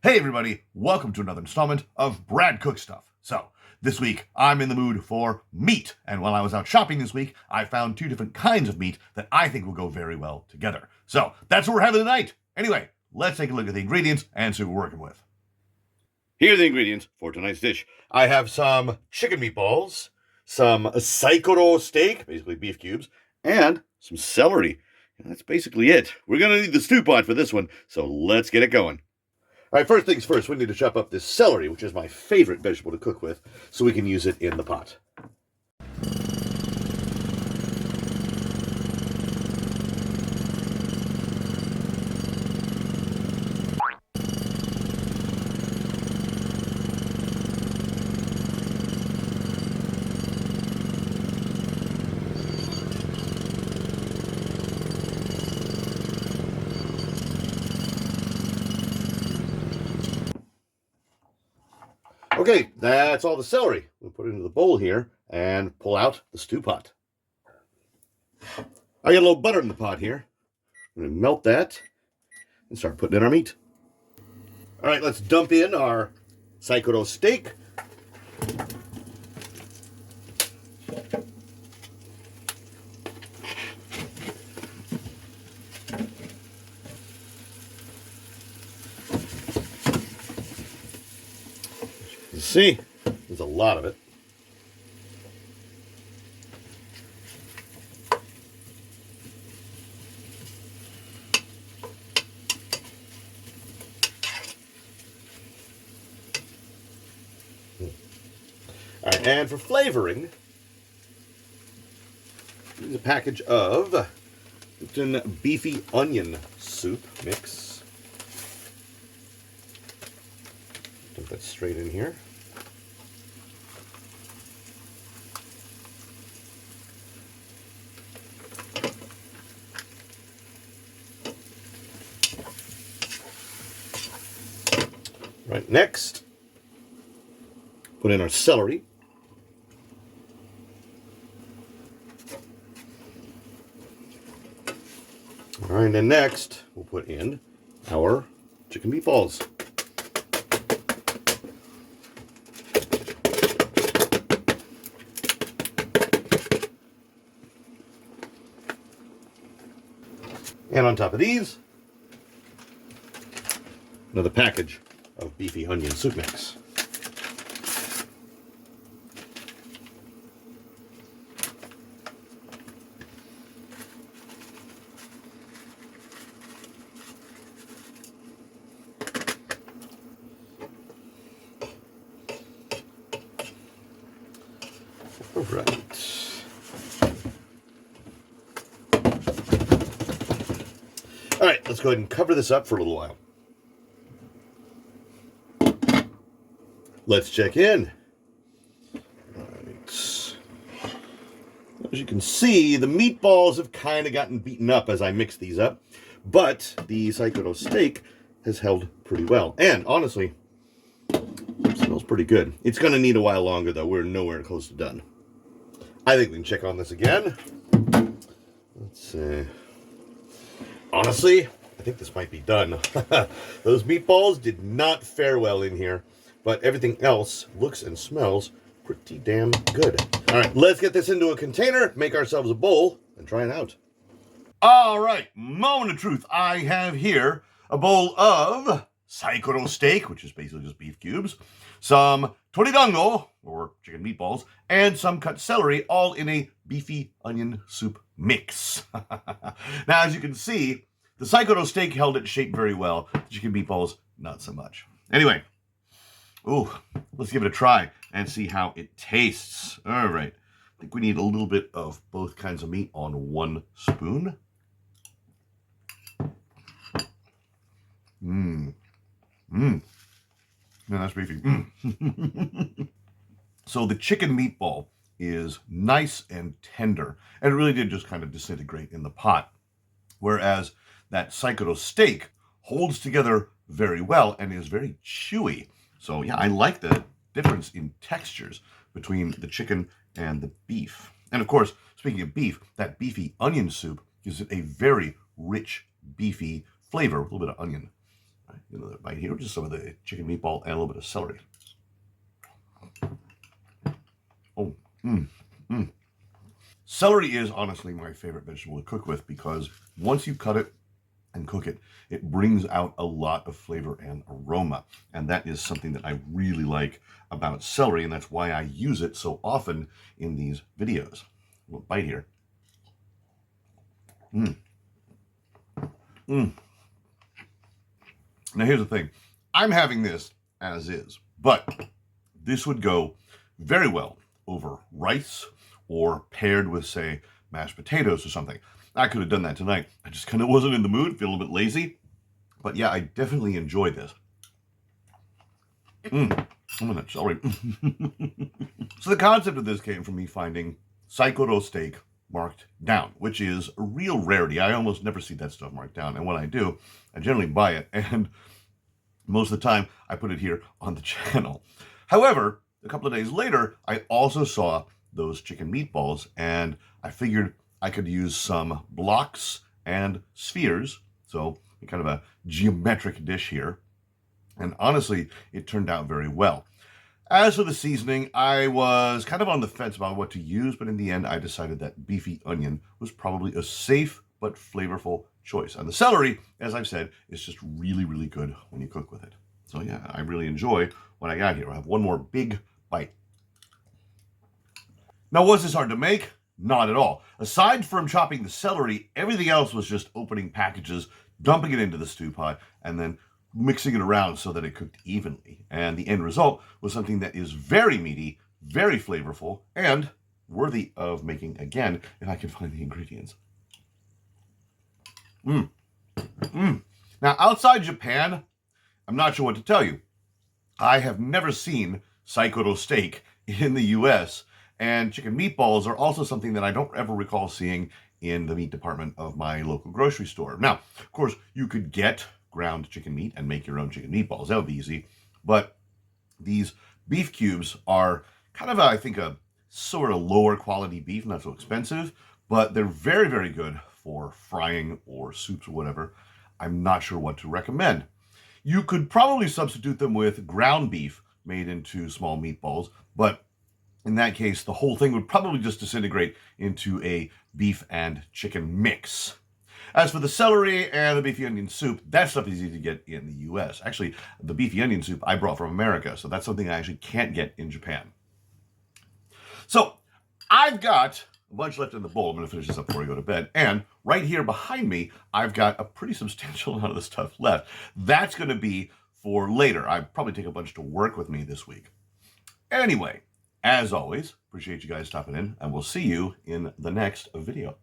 Hey everybody, welcome to another installment of Brad Cook Stuff. So, this week I'm in the mood for meat, and while I was out shopping this week, I found two different kinds of meat that I think will go very well together. So, that's what we're having tonight. Anyway, let's take a look at the ingredients and see what we're working with. Here are the ingredients for tonight's dish. I have some chicken meatballs, some saikoro steak, basically beef cubes, and some celery. And that's basically it. We're going to need the stew pot for this one, so let's get it going. All right, first things first, we need to chop up this celery, which is my favorite vegetable to cook with, so we can use it in the pot. Okay, that's all the celery. We'll put it into the bowl here and pull out the stew pot. I got a little butter in the pot here. I'm going to melt that and start putting in our meat. All right, let's dump in our saikoro steak. See, there's a lot of it. All right, and for flavoring, here's a package of beefy onion soup mix. Dump that straight in here. Right, next, put in our celery. All right, and next, we'll put in our chicken meatballs. And on top of these, another package of beefy onion soup mix. All right. All right, let's go ahead and cover this up for a little while. Let's check in. All right. As you can see, the meatballs have kind of gotten beaten up as I mix these up, but the saikoro steak has held pretty well. And honestly, it smells pretty good. It's going to need a while longer, though. We're nowhere close to done. I think we can check on this again. Let's see. Honestly, I think this might be done. Those meatballs did not fare well in here, but everything else looks and smells pretty damn good. All right, let's get this into a container, make ourselves a bowl, and try it out. All right, moment of truth. I have here a bowl of saikoro steak, which is basically just beef cubes, some toridango, or chicken meatballs, and some cut celery, all in a beefy onion soup mix. Now, as you can see, the saikoro steak held its shape very well. The chicken meatballs, not so much. Anyway, let's give it a try and see how it tastes. All right. I think we need a little bit of both kinds of meat on one spoon. Yeah, that's beefy. So the chicken meatball is nice and tender, and it really did just kind of disintegrate in the pot. Whereas that saikoro steak holds together very well and is very chewy. So yeah, I like the difference in textures between the chicken and the beef. And of course, speaking of beef, that beefy onion soup gives it a very rich, beefy flavor, a little bit of onion. Right, another bite here, just some of the chicken meatball and a little bit of celery. Oh, Celery is honestly my favorite vegetable to cook with because once you cut it and cook it, it brings out a lot of flavor and aroma. And that is something that I really like about celery, and that's why I use it so often in these videos. A little bite here. Now here's the thing. I'm having this as is, but this would go very well over rice or paired with, say, mashed potatoes or something. I could have done that tonight. I just kind of wasn't in the mood, feel a little bit lazy. But yeah, I definitely enjoyed this. I'm in that celery. So the concept of this came from me finding Saikoro steak marked down, which is a real rarity. I almost never see that stuff marked down. And when I do, I generally buy it. And most of the time, I put it here on the channel. However, a couple of days later, I also saw those chicken meatballs, and I figured I could use some blocks and spheres. So kind of a geometric dish here. And honestly, it turned out very well. As for the seasoning, I was kind of on the fence about what to use, but in the end, I decided that beefy onion was probably a safe but flavorful choice. And the celery, as I've said, is just really, really good when you cook with it. So yeah, I really enjoy what I got here. I'll have one more big bite. Now, was this hard to make? Not at all. Aside from chopping the celery, everything else was just opening packages, dumping it into the stew pot, and then mixing it around so that it cooked evenly. And the end result was something that is very meaty, very flavorful, and worthy of making again if I can find the ingredients. Now, outside Japan, I'm not sure what to tell you. I have never seen Saikoro steak in the US, and chicken meatballs are also something that I don't ever recall seeing in the meat department of my local grocery store. Now, of course, you could get ground chicken meat and make your own chicken meatballs. That would be easy. But these beef cubes are kind of, I think, a sort of lower quality beef, not so expensive, but they're very, very good for frying or soups or whatever. I'm not sure what to recommend. You could probably substitute them with ground beef made into small meatballs, but in that case, the whole thing would probably just disintegrate into a beef and chicken mix. As for the celery and the beefy onion soup, that stuff is easy to get in the US. Actually, the beefy onion soup I brought from America, so that's something I actually can't get in Japan. So, I've got a bunch left in the bowl. I'm going to finish this up before I go to bed. And right here behind me, I've got a pretty substantial amount of the stuff left. That's going to be for later. I probably take a bunch to work with me this week. Anyway, as always, appreciate you guys stopping in, and we'll see you in the next video.